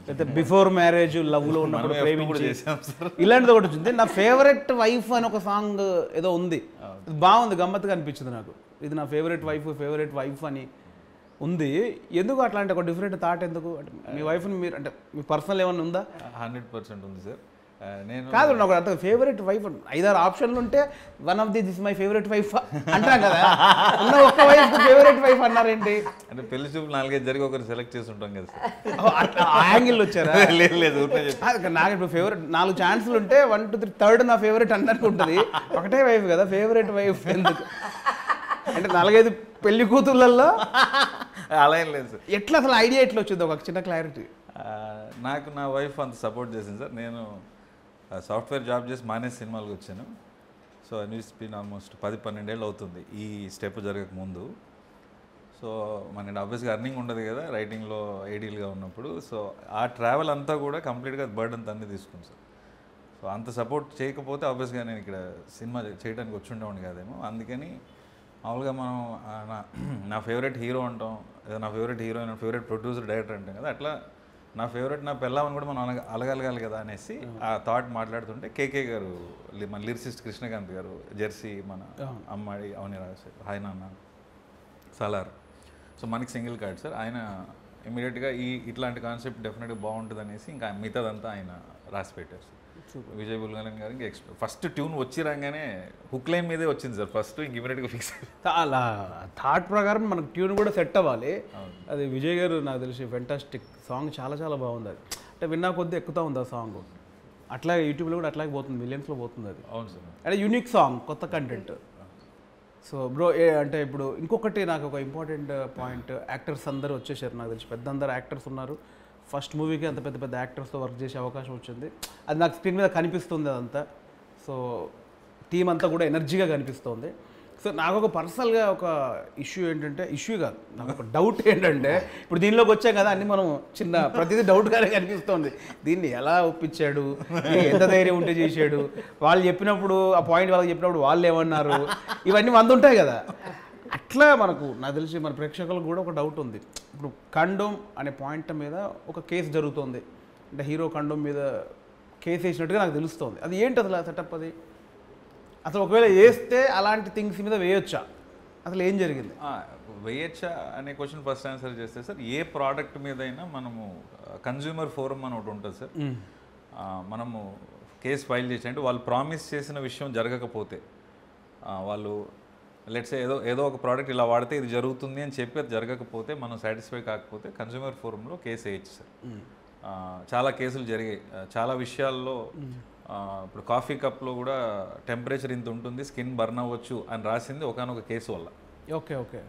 లేకపోతే బిఫోర్ మ్యారేజ్ లవ్లో ఉన్నప్పుడు ప్రేమించి ఇలాంటిది ఒకటి వచ్చింది. నా ఫేవరెట్ వైఫ్ అని ఒక సాంగ్ ఏదో ఉంది, బాగుంది, గమ్మత్తుగా అనిపించింది నాకు. ఇది నా ఫేవరెట్ వైఫ్ అని ఉంది. ఎందుకు అట్లాంటి ఒక డిఫరెంట్ థాట్ ఎందుకు? అంటే మీ వైఫ్ని మీరు అంటే మీ పర్సనల్ ఏమన్నా ఉందా? 100% ఉంది సార్. నేను కాదు, నాకు అంత ఫేవరెట్ వైఫ్ 5-6 ఆప్షన్లు ఉంటే one of this my favourite wife అంటాం కదా. ఉన్న ఒక్క వైఫ్ ఫేవరెట్ వైఫ్ అన్నారేంటి? అంటే పెళ్లి చూపులు 4-5 జరిగి ఒకరు సెలెక్ట్ చేసి ఉంటాం కదా సార్. ఆ యాంగిల్ వచ్చారా? లేదు నాకు ఇప్పుడు ఫేవరెట్ 4 ఛాన్సులు ఉంటే 1, 2, 3 థర్డ్ నా ఫేవరెట్ అన్నట్టు ఉంటుంది. ఒకటే వైఫ్ కదా, ఫేవరెట్ వైఫ్ ఎందుకు? అంటే 4-5 పెళ్లి కూతుర్లలో అలా ఏం లేదు సార్. ఎట్లా అసలు ఐడియా ఎట్లా వచ్చింది? ఒక చిన్న క్లారిటీ. నాకు నా వైఫ్ అంత సపోర్ట్ చేసింది సార్. నేను సాఫ్ట్వేర్ జాబ్ చేసి మానేసి సినిమాలకు వచ్చాను. సో అన్యూస్పిన్ ఆల్మోస్ట్ 10-12 ఏళ్ళు అవుతుంది ఈ స్టెప్ జరగక ముందు. సో మన ఆబ్వియస్గా అర్నింగ్ ఉండదు కదా రైటింగ్లో ఐడియల్గా ఉన్నప్పుడు. సో ఆ ట్రావెల్ అంతా కూడా కంప్లీట్గా బర్డన్ తన్ని తీసుకుంది సార్. సో అంత సపోర్ట్ చేయకపోతే ఆబ్వియస్గా నేను ఇక్కడ సినిమా చేయడానికి వచ్చి ఉండేవాడిని కాదేమో. అందుకని మామూలుగా మనం నా ఫేవరెట్ హీరో అంటాం, లేదా నా favourite heroine, favourite producer, director అంటాం కదా, అట్లా నా ఫేవరెట్ నా పెళ్ళామని కూడా మనం అలగలగాలి కదా అనేసి ఆ థాట్ మాట్లాడుతుంటే కేకే గారు, మన లిరిసిస్ట్ కృష్ణకాంత్ గారు, జెర్సీ, మన అమ్మాడి అవని రాజశేఖర్, హాయ్ నాన్న, సలార్, సో మనకి సింగిల్ కార్డ్ సార్. ఆయన ఇమీడియట్గా ఇట్లాంటి కాన్సెప్ట్ డెఫినెట్గా బాగుంటుంది అనేసి ఇంకా మిగతాదంతా ఆయన రాసి పెట్టారు సార్. విజయ్ బుల్గనేని గారికి ఫస్ట్ ట్యూన్ వచ్చి రాగానే హుక్ లైన్ మీదే వచ్చింది సార్ ఫస్ట్. ఇంక ఇమీడియట్గా ఫిక్స్ అలా థాట్ ప్రకారం మనకు ట్యూన్ కూడా సెట్ అవ్వాలి. అది విజయ్ గారు నాకు తెలిసి ఫెంటాస్టిక్ సాంగ్, చాలా చాలా బాగుంది. అది అంటే విన్నా కొద్దీ ఎక్కుతూ ఉంది ఆ సాంగ్. అట్లా యూట్యూబ్లో కూడా అట్లాగే పోతుంది, మిలియన్స్లో పోతుంది అది. అవును సార్. అంటే యూనిక్ సాంగ్, కొత్త కంటెంట్. సో బ్రో అంటే ఇప్పుడు ఇంకొకటి నాకు ఒక ఇంపార్టెంట్ పాయింట్, యాక్టర్స్ అందరూ వచ్చేసారు నాకు తెలిసి, అందరు యాక్టర్స్ ఉన్నారు. ఫస్ట్ మూవీకి అంత పెద్ద పెద్ద యాక్టర్స్తో వర్క్ చేసే అవకాశం వచ్చింది. అది నాకు స్క్రీన్ మీద కనిపిస్తుంది అదంతా. సో టీం అంతా కూడా ఎనర్జీగా కనిపిస్తుంది. సో నాకు ఒక పర్సనల్గా ఒక ఇష్యూ ఏంటంటే, ఇష్యూ కాదు, నాకు ఒక డౌట్ ఏంటంటే, ఇప్పుడు దీనిలోకి వచ్చాం కదా, అన్ని మనం చిన్న ప్రతిదీ డౌట్గానే కనిపిస్తుంది. దీన్ని ఎలా ఒప్పించాడు, ఎంత ధైర్యం ఉంటే చేశాడు, వాళ్ళు చెప్పినప్పుడు ఆ పాయింట్ వాళ్ళకి చెప్పినప్పుడు వాళ్ళు ఏమన్నారు, ఇవన్నీ వంద ఉంటాయి కదా. అట్లా మనకు నాకు తెలిసి మన ప్రేక్షకులకు కూడా ఒక డౌట్ ఉంది. ఇప్పుడు కండోమ్ అనే పాయింట్ మీద ఒక కేసు జరుగుతుంది, అంటే హీరో కండోమ్ మీద కేసు వేసినట్టుగా నాకు తెలుస్తుంది. అది ఏంటి అసలు ఆ సెటప్? అది అసలు ఒకవేళ వేస్తే అలాంటి థింగ్స్ మీద వేయొచ్చా, అసలు ఏం జరిగింది? వేయచ్చా అనే క్వశ్చన్ ఫస్ట్ ఆన్సర్ చేస్తే సార్, ఏ ప్రోడక్ట్ మీదైనా మనము కన్జ్యూమర్ ఫోరం అని ఒకటి ఉంటుంది సార్. మనము కేసు ఫైల్ చేసి, అంటే వాళ్ళు ప్రామిస్ చేసిన విషయం జరగకపోతే, వాళ్ళు లెట్స్ ఏదో ఒక ప్రోడక్ట్ ఇలా వాడితే ఇది జరుగుతుంది అని చెప్పి అది జరగకపోతే, మనం సాటిస్ఫై కాకపోతే కన్జ్యూమర్ ఫోరంలో కేసు వేయచ్చు సార్. చాలా కేసులు జరిగాయి చాలా విషయాల్లో. ఇప్పుడు కాఫీ కప్లో కూడా టెంపరేచర్ ఇంత ఉంటుంది, స్కిన్ బర్న్ అవ్వచ్చు అని రాసింది ఒకనొక కేసు వల్ల. Okay okay.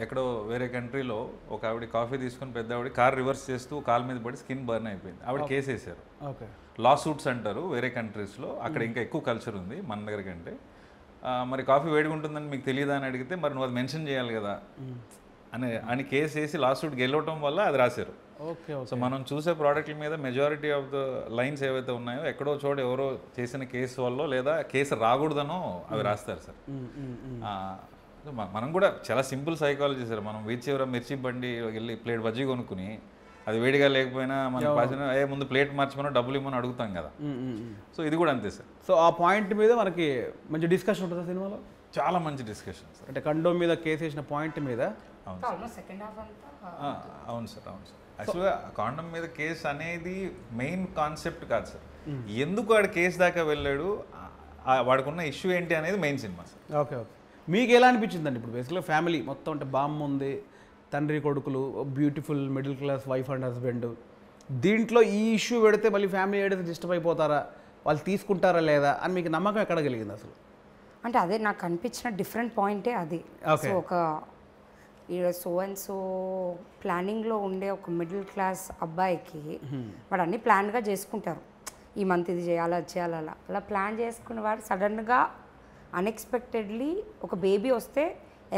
ఎక్కడో వేరే కంట్రీలో ఒక ఆవిడ కాఫీ తీసుకుని పెద్ద ఆవిడ కార్ రివర్స్ చేస్తూ కాలు మీద పడి స్కిన్ బర్న్ అయిపోయింది, ఆవిడ కేసు వేసారు. ఓకే. లా సూట్స్ అంటారు వేరే కంట్రీస్లో, అక్కడ ఇంకా ఎక్కువ కల్చర్ ఉంది మన దగ్గర కంటే. మరి కాఫీ వేడిగా ఉంటుందని మీకు తెలియదా అని అడిగితే, మరి నువ్వు అది మెన్షన్ చేయాలి కదా అని కేసు వేసి లా సూట్ గెలవటం వల్ల అది రాశారు. ఓకే. సో మనం చూసే ప్రోడక్ట్ల మీద మెజారిటీ ఆఫ్ ద లైన్స్ ఏవైతే ఉన్నాయో ఎక్కడో చోట ఎవరో చేసిన కేసు వల్ల లేదా కేసు రాకూడదనో అవి రాస్తారు సార్. మనం కూడా చాలా సింపుల్ సైకాలజీ సార్. మనం వీధి చివర మిర్చి బండి వెళ్ళి ప్లేట్ బజ్జీ కొనుక్కుని అది వేడిగా లేకపోయినా మన పాసిన ముందు ప్లేట్ మార్చమనో డబ్బులు ఇవ్వమని అడుగుతాం కదా. సో ఇది కూడా అంతే సార్. సో ఆ పాయింట్ మీద మనకి మంచి డిస్కషన్ ఉంటుంది సినిమాలో, చాలా మంచి డిస్కషన్ సార్. అంటే కండోమ్ మీద కేసు వేసిన పాయింట్ మీద. అవును సార్, అవును సార్. యాక్చువల్గా కాండమ్ మీద కేసు అనేది మెయిన్ కాన్సెప్ట్ కాదు సార్. ఎందుకు వాడు కేసు దాకా వెళ్ళాడు, వాడికున్న ఇష్యూ ఏంటి అనేది main cinema sir. Okay okay. మీకు ఎలా అనిపించిందండి? ఇప్పుడు బేసిక్గా ఫ్యామిలీ మొత్తం, అంటే బామ్మ ఉంది, తండ్రి కొడుకులు, beautiful middle class wife and husband, దీంట్లో ఈ ఇష్యూ పెడితే మళ్ళీ ఫ్యామిలీ ఏదైతే డిస్టర్బ్ అయిపోతారా, వాళ్ళు తీసుకుంటారా లేదా అని మీకు నమ్మకం ఎక్కడ కలిగింది అసలు? అంటే అదే నాకు అనిపించిన డిఫరెంట్ పాయింటే అది. సో ఒక సో అండ్ సో ప్లానింగ్లో ఉండే ఒక మిడిల్ క్లాస్ అబ్బాయికి వాడు అన్ని ప్లాన్గా చేసుకుంటారు, ఈ మంత్ ఇది చేయాలి అది చేయాలి, అలా ప్లాన్ చేసుకునేవాడు సడన్గా అన్ఎక్స్పెక్టెడ్లీ ఒక బేబీ వస్తే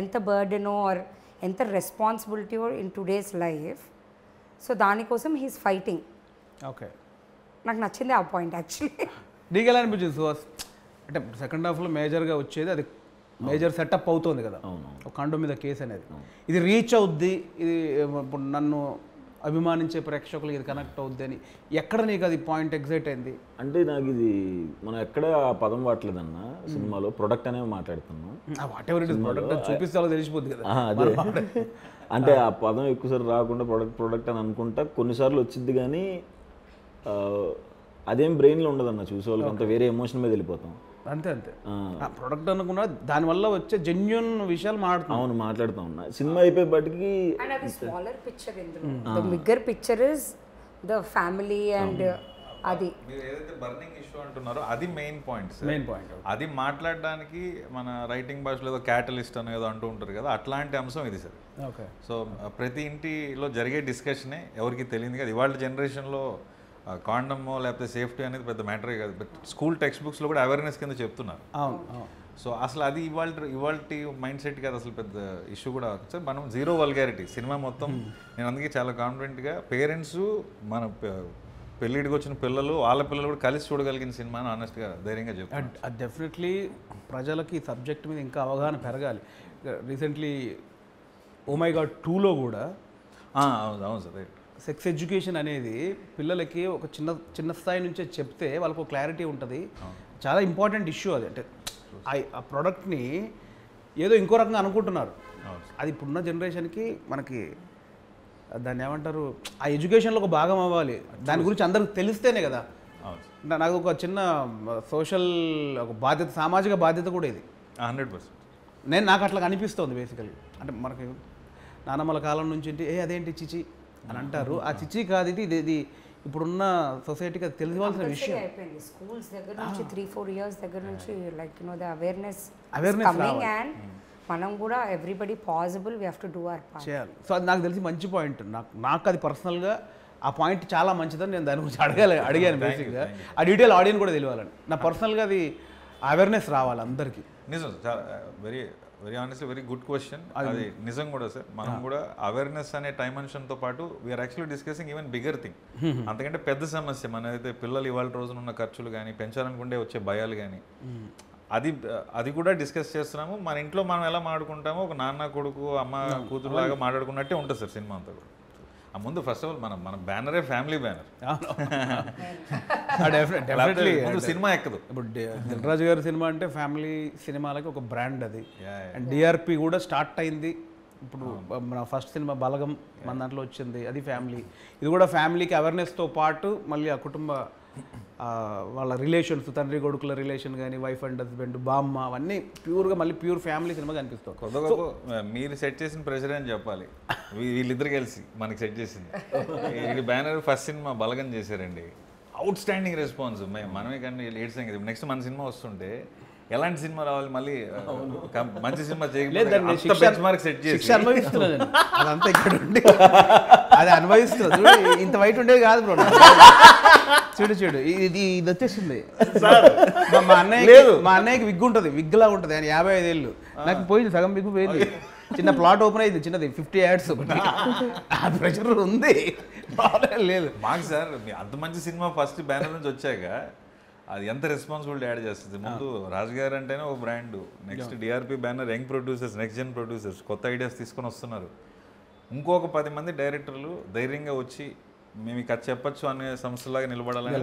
ఎంత బర్డెనో ఆర్ ఎంత responsibility in today's life. So దానికోసం హీస్ ఫైటింగ్. ఓకే. నాకు నచ్చింది ఆ పాయింట్ యాక్చువల్లీ. నీకు ఎలా అనిపించింది సుహాస్? అంటే సెకండ్ హాఫ్లో మేజర్గా వచ్చేది అది, మేజర్ సెటప్ అవుతుంది కదా ఒక కండోమ్ మీద కేసు అనేది. ఇది రీచ్ అవుద్ది, ఇది ఇప్పుడు నన్ను అభిమానించే ప్రేక్షకులు ఇది కనెక్ట్ అవుద్ది అని ఎక్కడ నీకు అది పాయింట్ ఎగ్జైట్ అయింది? అంటే నాకు ఇది మనం ఎక్కడ ఆ పదం వాడలేదన్న సినిమాలో, ప్రొడక్ట్ అనేవి మాట్లాడుతున్నాం. What ever it is, product చూపిస్తే తెలిసిపోద్ది కదా. అదే అంటే ఆ పదం ఎక్కువసార్లు రాకుండా ప్రొడక్ట్ అని అనుకుంటా కొన్నిసార్లు వచ్చింది, కానీ అదేం బ్రెయిన్లో ఉండదన్న చూసే వాళ్ళకి, అంత వేరే ఎమోషన్ మీద వెళ్ళిపోతాం. అంతే అంతే. ప్రొడక్ట్ అనుకున్నా దానివల్ల వచ్చే జెన్యున్ విషయాలు మాట్లాడుతూ ఉన్నా. సినిమా అయిపోయేపటికి smaller picture, the bigger picture is the family and అది మీరు ఏదైతే బర్నింగ్ ఇష్యూ అంటున్నారో అది మెయిన్ పాయింట్. అది మాట్లాడడానికి మన రైటింగ్ భాషలో ఏదో క్యాటలిస్ట్ అని ఏదో అంటూ ఉంటారు కదా, అట్లాంటి అంశం ఇది సార్. ఓకే. సో ప్రతి ఇంటిలో జరిగే డిస్కషనే ఎవరికి తెలియదు కదా. ఇవాళ జనరేషన్లో కాండమో లేకపోతే సేఫ్టీ అనేది పెద్ద మ్యాటరే కాదు, బట్ స్కూల్ టెక్స్ట్ బుక్స్లో కూడా అవేర్నెస్ కింద చెప్తున్నారు. సో అసలు అది ఇవాళ మైండ్ సెట్ కాదు, అసలు పెద్ద ఇష్యూ కూడా సార్. మనం జీరో వల్గారిటీ సినిమా మొత్తం. నేను అందుకే చాలా కాన్ఫిడెంట్గా పేరెంట్స్ మన పెళ్ళిడికి వచ్చిన పిల్లలు వాళ్ళ పిల్లలు కూడా కలిసి చూడగలిగిన సినిమా అని ఆనెస్ట్గా ధైర్యంగా చెప్తాను. అది డెఫినెట్లీ ప్రజలకి సబ్జెక్ట్ మీద ఇంకా అవగాహన పెరగాలి. రీసెంట్లీ ఓ మై గాడ్ 2లో కూడా అవును సార్, సెక్స్ ఎడ్యుకేషన్ అనేది పిల్లలకి ఒక చిన్న స్థాయి నుంచే చెప్తే వాళ్ళకు క్లారిటీ ఉంటుంది. చాలా ఇంపార్టెంట్ ఇష్యూ అది. అంటే ఆ ప్రోడక్ట్ని ఏదో ఇంకో రకంగా అనుకుంటున్నారు, అది ఇప్పుడున్న జనరేషన్కి మనకి దాన్ని ఏమంటారు, ఆ ఎడ్యుకేషన్లో ఒక భాగం అవ్వాలి. దాని గురించి అందరికి తెలిస్తేనే కదా. నాకు ఒక చిన్న సోషల్ ఒక బాధ్యత, సామాజిక బాధ్యత కూడా ఇది 100%. నాకు అట్లా అనిపిస్తుంది బేసికలీ. అంటే మనకి నానమ్మల కాలం నుంచి అదేంటి చిచి అని అంటారు, ఆ చిచి కాదు ఇది ఇప్పుడున్న సొసైటీకి అది తెలియవలసిన విషయం. స్కూల్స్ దగ్గర నుంచి 3-4 ఇయర్స్ దగ్గర నుంచి like the awareness coming and మనం కూడా everybody possible we have to do our part చేయాలి. సో అది నాకు తెలిసి మంచి పాయింట్. నాకు అది పర్సనల్గా ఆ పాయింట్ చాలా మంచిదని నేను దాని గురించి అడిగాను బేసిక్గా. ఆ డీటెయిల్ ఆడియన్స్ కూడా తెలియాలని, నా పర్సనల్గా అది అవేర్నెస్ రావాలి అందరికీ. నిజం, చాలా very very honestly very good question. అది నిజం కూడా సార్. మనం కూడా అవేర్నెస్ అనే డైమెన్షన్తో పాటు we are actually discussing even bigger thing. అంతకంటే పెద్ద సమస్య మనైతే పిల్లలు ఇవాళ రోజున ఉన్న ఖర్చులు కానీ, పెంచాలనుకుంటే వచ్చే భయాలు కానీ, అది కూడా డిస్కస్ చేస్తున్నాము. మన ఇంట్లో మనం ఎలా మాట్లాడుకుంటామో ఒక నాన్న కొడుకు అమ్మ కూతురు లాగా మాట్లాడుకున్నట్టే ఉంటుంది సార్ సినిమా అంతా కూడా. ఆ ముందు ఫస్ట్ ఆఫ్ ఆల్ మన బ్యానరే ఫ్యామిలీ బ్యానర్. ముందు సినిమా ఎక్కదు. ఇప్పుడు దిల్రాజు గారి సినిమా అంటే ఫ్యామిలీ సినిమాలకి ఒక బ్రాండ్ అది. అండ్ డిఆర్పి కూడా స్టార్ట్ అయింది. ఇప్పుడు మన ఫస్ట్ సినిమా బలగం మన దాంట్లో వచ్చింది, అది ఫ్యామిలీ. ఇది కూడా ఫ్యామిలీకి అవేర్నెస్తో పాటు మళ్ళీ ఆ కుటుంబ వాళ్ళ రిలేషన్స్, తండ్రి కొడుకుల రిలేషన్ కానీ, వైఫ్ అండ్ హస్బెండ్, బామ్మ, అవన్నీ ప్యూర్గా మళ్ళీ ప్యూర్ ఫ్యామిలీ సినిమా కనిపిస్తుంది. కొద్ది గొప్ప మీరు సెట్ చేసిన ప్రెషర్ అని చెప్పాలి. వీళ్ళిద్దరు కలిసి మనకి సెట్ చేసింది. ఇది బ్యానర్ ఫస్ట్ సినిమా బలగం చేశారండి. Out standing response. మనమే కానీ లేట్ సంగతి. నెక్స్ట్ మన సినిమా వస్తుంటే ఎలాంటి సినిమా రావాలి, మళ్ళీ మంచి సినిమా చేయలేదు, సెట్ చేసి అనుభవిస్తున్నాను. అదంతా ఇక్కడ ఉండి అది అనుభవిస్తుంది. ఇంత వైట్ ఉండేది కాదు బ్రో. చూడు ఇది వచ్చేసింది. మా అన్నయ్యకి విగ్ ఉంటుంది, విగ్ లా ఉంటుంది. ఆయన 55 ఏళ్ళు. నాకు పోయింది, సగం విగ్ పోయింది. చిన్న ప్లాట్ ఓపెన్ అయింది, చిన్నది 50 యాడ్స్. ఆ ప్రెషర్ ఉంది, లేదు మాకు సార్. అంత మంచి సినిమా ఫస్ట్ బ్యానర్ నుంచి వచ్చాక అది ఎంత రెస్పాన్సిబిలిటీ యాడ్ చేస్తుంది. ముందు రాజు గారు అంటేనే ఒక brand. Next DRP banner, young producers, next Jan producers కొత్త ఐడియాస్ తీసుకొని వస్తున్నారు. ఇంకొక 10 మంది డైరెక్టర్లు ధైర్యంగా వచ్చి మేము ఇక చెప్పచ్చు అనే సంస్థలాగా నిలబడాలని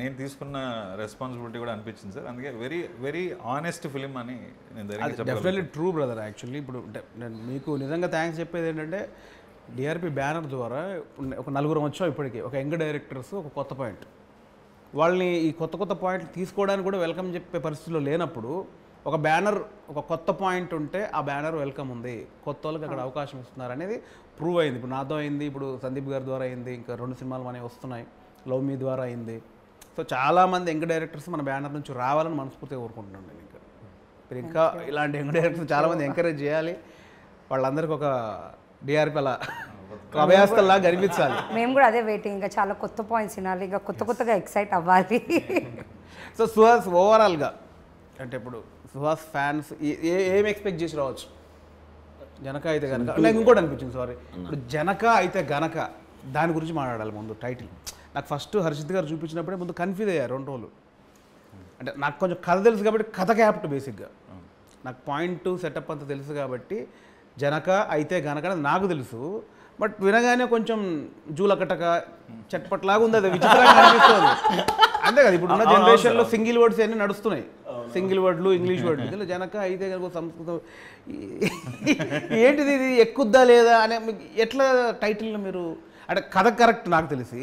నేను తీసుకున్న రెస్పాన్సిబిలిటీ కూడా అనిపించింది సార్. అందుకే వెరీ వెరీ ఆనెస్ట్ ఫిలిం అని నేను డెఫినెట్లీ ట్రూ బ్రదర్. యాక్చువల్లీ ఇప్పుడు నేను మీకు నిజంగా థ్యాంక్స్ చెప్పేది ఏంటంటే, డిఆర్పి బ్యానర్ ద్వారా ఒక 4 వచ్చాం ఇప్పటికీ. ఒక యంగ్ డైరెక్టర్స్, ఒక కొత్త పాయింట్. వాళ్ళని ఈ కొత్త పాయింట్లు తీసుకోవడానికి కూడా వెల్కమ్ చెప్పే పరిస్థితిలో లేనప్పుడు ఒక బ్యానర్, ఒక కొత్త పాయింట్ ఉంటే ఆ బ్యానర్ వెల్కమ్ ఉంది, కొత్త వాళ్ళకి అక్కడ అవకాశం ఇస్తున్నారు అనేది ప్రూవ్ అయింది. ఇప్పుడు నాతో అయింది, ఇప్పుడు సందీప్ గారి ద్వారా అయింది, ఇంకా 2 సినిమాలు మనవి వస్తున్నాయి, లవ్ మీ ద్వారా అయింది. సో చాలామంది యంగ్ డైరెక్టర్స్ మన బ్యానర్ నుంచి రావాలని మనస్ఫూర్తిగా కోరుకుంటున్నాను నేను. ఇంకా ఇలాంటి యంగ్ డైరెక్టర్స్ చాలామంది ఎంకరేజ్ చేయాలి. వాళ్ళందరికీ ఒక డిఆర్పి అలా అభయాస్తల్లా కనిపించాలి. మేము కూడా అదే వెయిటింగ్. ఇంకా చాలా కొత్త పాయింట్స్ వినాలి, ఇంకా కొత్తగా ఎక్సైట్ అవ్వాలి. సో సుహాస్ ఓవరాల్గా అంటే ఇప్పుడు సుహాస్ ఫ్యాన్స్ ఏం ఎక్స్పెక్ట్ చేసి రావచ్చు? జనక అయితే గనక, నాకు ఇంకోటి అనిపించింది, సారీ, ఇప్పుడు జనక అయితే గనక దాని గురించి మాట్లాడాలి ముందు. టైటిల్ నాకు ఫస్ట్ హర్షిత్ గారు చూపించినప్పుడే ముందు కన్ఫ్యూజ్ అయ్యారు 2 రోజులు. అంటే నాకు కొంచెం కథ తెలుసు కాబట్టి కథ క్యాప్ట్ బేసిక్గా నాకు పాయింట్ సెటప్ అంతా తెలుసు కాబట్టి జనక అయితే గనక నాకు తెలుసు. బట్ వినగానే కొంచెం జూలకటక చట్పట్లాగా ఉంది, అది విచిత్రంగా అనిపిస్తుంది. అంతే కదా, ఇప్పుడున్న జనరేషన్లో సింగిల్ వర్డ్స్ అన్నీ నడుస్తున్నాయి, సింగిల్ వర్డ్లు, ఇంగ్లీష్ వర్డ్లు. ఇందులో జనక అయితే కనుక సంస్కృతం ఏంటిది, ఇది ఎక్కుద్దా లేదా అనే ఎట్లా టైటిల్ని మీరు అంటే కథ కరెక్ట్ నాకు తెలిసి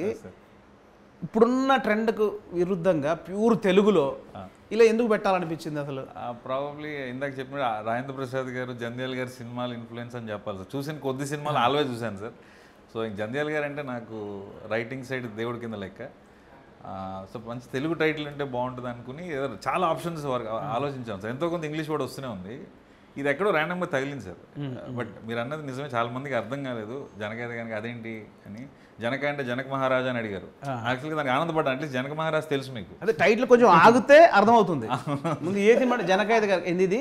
ఇప్పుడున్న ట్రెండ్కు విరుద్ధంగా ప్యూర్ తెలుగులో ఇలా ఎందుకు పెట్టాలనిపించింది అసలు? ప్రాబబ్లీ ఇందాక చెప్పిన రాజేంద్ర ప్రసాద్ గారు, జంధ్యాల గారి సినిమాలు ఇన్ఫ్లుయెన్స్ అని చెప్పాలి సార్. చూసిన కొద్ది సినిమాలు ఆల్వేజ్ చూశాను సార్. సో జంధ్యాల గారు అంటే నాకు రైటింగ్ సైడ్ దేవుడి కింద లెక్క. సో మంచి తెలుగు టైటిల్ అంటే బాగుంటుంది అనుకుని చాలా ఆప్షన్స్ ఆలోచించాం సార్. ఎంతో కొంత ఇంగ్లీష్ వర్డ్ వస్తూనే ఉంది. ఇది ఎక్కడో ర్యాండమ్గా తగిలింది సార్. బట్ మీరు అన్నది నిజమే, చాలా మందికి అర్థం కాలేదు జనక అయితే కనుక అదేంటి అని. జనక అంటే జనక మహారాజా అని అడిగారు. యాక్చువల్గా దానికి ఆనందపడ్డా, అట్లీస్ట్ జనక మహారాజ్ తెలుసు మీకు. అదే టైటిల్ కొంచెం ఆగితే అర్థమవుతుంది. ముందు ఏ సినిమా జనక అయితే ఏంది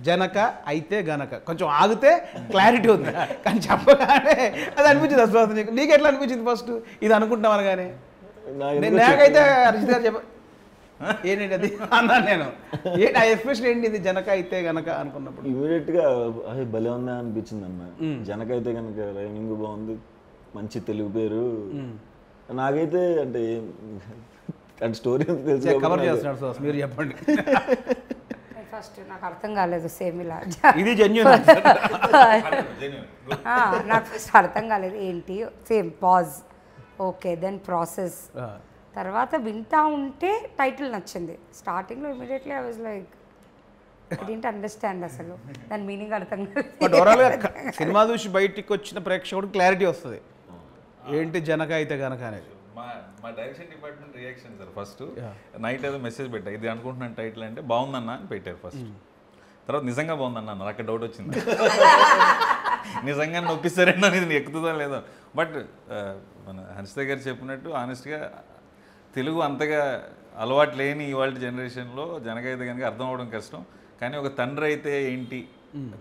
జనక అయితే గనక కొంచెం ఆగితే క్లారిటీ ఉంది, కానీ చెప్పగానే అది అనిపించింది అసలు. నీకు ఎట్లా అనిపించింది ఫస్ట్ ఇది అనుకుంటున్నాం అనగానే? నాకైతే హర్షిత్ గారు చెప్ప ఏంటంటే అది అన్నాను నేను. ఏంటి ఆ ఎక్స్ప్రెషన్ ఏంటి ఇది జనక అయితే గనక అనుకున్నప్పుడు? ఇమీడియట్గా అది భలే ఉందా అనిపించింది అన్న. జనక అయితే కనుక రైమింగ్ బాగుంది, మంచి తెలుగు పేరు. నాకైతే అంటే స్టోరీ తెలుసు, కవర్ చేస్తున్నాడు సార్, మీరు చెప్పండి. ఫస్ట్ నాకు అర్థం కాలేదు, సేమ్ ఇలా ఇది జెన్యూన్. నాకు ఫస్ట్ అర్థం కాలేదు ఏంటి, same pause, okay, then process, తర్వాత వింటా ఉంటే టైటిల్ నచ్చింది. స్టార్టింగ్లో immediately I was like I didn't understand అసలు దాని మీనింగ్ అర్థం కాలేదు. బట్ ఓవరాల్గా సినిమా చూసి బయటికి వచ్చిన ప్రేక్షకుడికి క్లారిటీ వస్తుంది ఏంటి జనక అయితే గనక అనేది. మా direction department reaction sir. First night ఏదో మెసేజ్ పెట్టా, ఇది అనుకుంటున్నాను టైటిల్ అంటే బాగుందన్న అని పెట్టారు ఫస్ట్. తర్వాత నిజంగా బాగుందన్న అన్నారు. అక్కడ డౌట్ వచ్చింది, నిజంగా నొప్పిస్తారేనా అనేది ఎక్కుతుందా లేదో. బట్ మన హర్షిత గారు చెప్పినట్టు ఆనెస్ట్గా తెలుగు అంతగా అలవాటు లేని ఇవాళ జనరేషన్లో జనకైతే కనుక అర్థం అవ్వడం కష్టం. కానీ ఒక తండ్రి అయితే ఏంటి,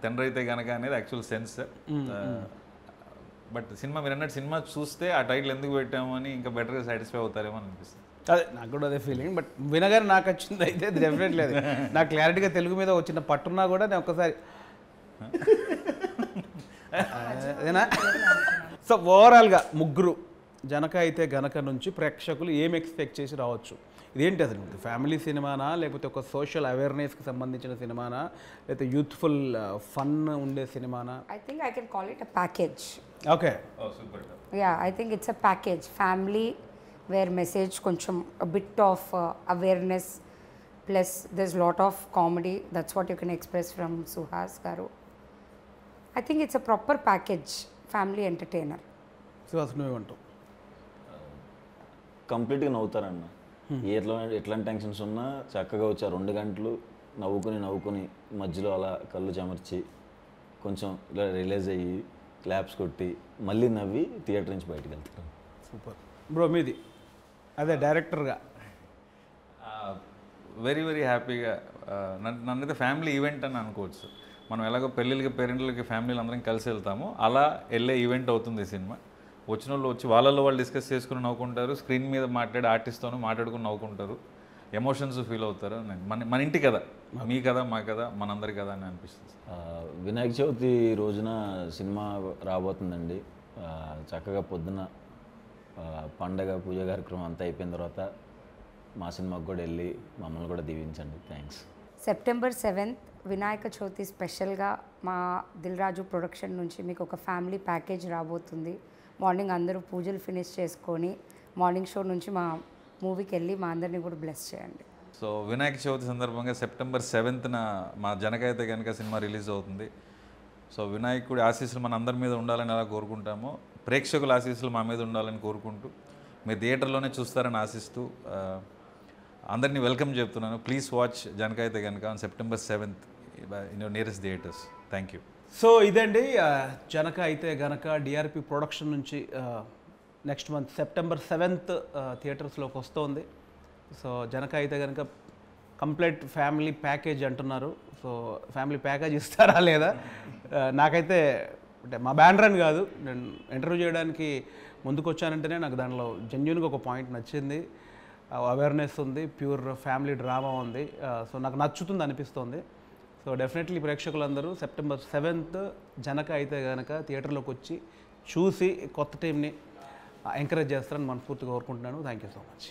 తండ్రి అయితే కనుక అనేది యాక్చువల్ సెన్స్. బట్ సినిమా మీరు అన్నట్టు సినిమా చూస్తే ఆ టైటిల్ ఎందుకు పెట్టాము అని ఇంకా బెటర్గా సాటిస్ఫై అవుతారేమో అని అనిపిస్తుంది. అదే నాకు కూడా అదే ఫీలింగ్. బట్ వినగానే నాకు వచ్చింది అయితే డెఫినెట్లీ అది నాకు క్లారిటీగా తెలుగు మీద వచ్చిన పట్టున్నా కూడా నేను ఒక్కసారి అదేనా. సో ఓవరాల్గా ముగ్గురు జనక అయితే గనక నుంచి ప్రేక్షకులు ఏం ఎక్స్పెక్ట్ చేసి రావచ్చు? ఇదేంటి అసలు ఫ్యామిలీ సినిమానా, లేకపోతే ఒక సోషల్ అవేర్నెస్కి సంబంధించిన సినిమానా, లేకపోతే యూత్ఫుల్ ఫన్ ఉండే సినిమానా? I think I can call it a package. Okay. Yeah, I think it's a package. Family where message కొంచెం a bit of awareness plus there's lot of comedy. That's what you can express from Suhas garu. I think it's a proper package, family entertainer. So అసలు నువ్వేమంటావు? కంప్లీట్గా నవ్వుతారన్న. ఎట్లాంటి టెన్షన్స్ ఉన్నా చక్కగా వచ్చారు 2 గంటలు నవ్వుకుని మధ్యలో అలా కళ్ళు చెమర్చి కొంచెం ఇలా రిలీజ్ అయ్యి క్లాప్స్ కొట్టి మళ్ళీ నవ్వి థియేటర్ నుంచి బయటకు వెళ్తారు. Super bro. మీది అదే డైరెక్టర్గా వెరీ వెరీ హ్యాపీగా నన్నైతే ఫ్యామిలీ ఈవెంట్ అని అనుకోవచ్చు. మనం ఎలాగో పెళ్ళిళ్ళకి పేరెంట్లకి ఫ్యామిలీలు అందరం కలిసి వెళ్తామో అలా వెళ్ళే ఈవెంట్ అవుతుంది ఈ సినిమా. వచ్చిన వాళ్ళు వచ్చి వాళ్ళల్లో వాళ్ళు డిస్కస్ చేసుకుని నవ్వుకుంటారు, స్క్రీన్ మీద మాట్లాడే ఆర్టిస్ట్తోనూ మాట్లాడుకుని నవ్వుకుంటారు, ఎమోషన్స్ ఫీల్ అవుతారు. మన ఇంటి కదా, మీ కదా, మా కదా, మనందరి కదా అని అనిపిస్తుంది. వినాయక చవితి రోజున సినిమా రాబోతుందండి. చక్కగా పొద్దున పండగ పూజ కార్యక్రమం అంతా అయిపోయిన తర్వాత మా సినిమాకి కూడా వెళ్ళి మమ్మల్ని కూడా దీవించండి. Thanks. September 7th Vinayaka Chavithi స్పెషల్గా మా దిల్ రాజు ప్రొడక్షన్ నుంచి మీకు ఒక ఫ్యామిలీ ప్యాకేజ్ రాబోతుంది. మార్నింగ్ అందరూ పూజలు ఫినిష్ చేసుకొని మార్నింగ్ షో నుంచి మా మూవీకి వెళ్ళి మా అందరినీ కూడా బ్లెస్ చేయండి. సో వినాయక చవితి సందర్భంగా September 7th మా జనకైతే కనుక సినిమా రిలీజ్ అవుతుంది. సో వినాయకుడి ఆశీస్సులు మన అందరి మీద ఉండాలని ఎలా కోరుకుంటామో ప్రేక్షకుల ఆశీస్సులు మా మీద ఉండాలని కోరుకుంటూ మీరు థియేటర్లోనే చూస్తారని ఆశిస్తూ అందరినీ వెల్కమ్ చెప్తున్నాను. ప్లీజ్ వాచ్ జనకైతే కనుక on September 7th in your nearest theatres. Thank you. So ఇదండి జనక అయితే గనక డిఆర్పి ప్రొడక్షన్ నుంచి నెక్స్ట్ మంత్ September 7th థియేటర్స్లోకి వస్తుంది. సో జనక అయితే కనుక కంప్లీట్ ఫ్యామిలీ ప్యాకేజ్ అంటున్నారు. సో ఫ్యామిలీ ప్యాకేజ్ ఇస్తారా లేదా? నాకైతే అంటే మా బ్యానర్ అని కాదు, నేను ఇంటర్వ్యూ చేయడానికి ముందుకు వచ్చానంటేనే నాకు దానిలో జెన్యున్గా ఒక పాయింట్ నచ్చింది. అవేర్నెస్ ఉంది, ప్యూర్ ఫ్యామిలీ డ్రామా ఉంది. సో నాకు నచ్చుతుంది అనిపిస్తుంది. సో డెఫినెట్లీ ప్రేక్షకులందరూ September 7th జనక అయితే కనుక థియేటర్లోకి వచ్చి చూసి కొత్త టీంని ఎంకరేజ్ చేస్తారని మనస్ఫూర్తిగా కోరుకుంటున్నాను. Thank you so much.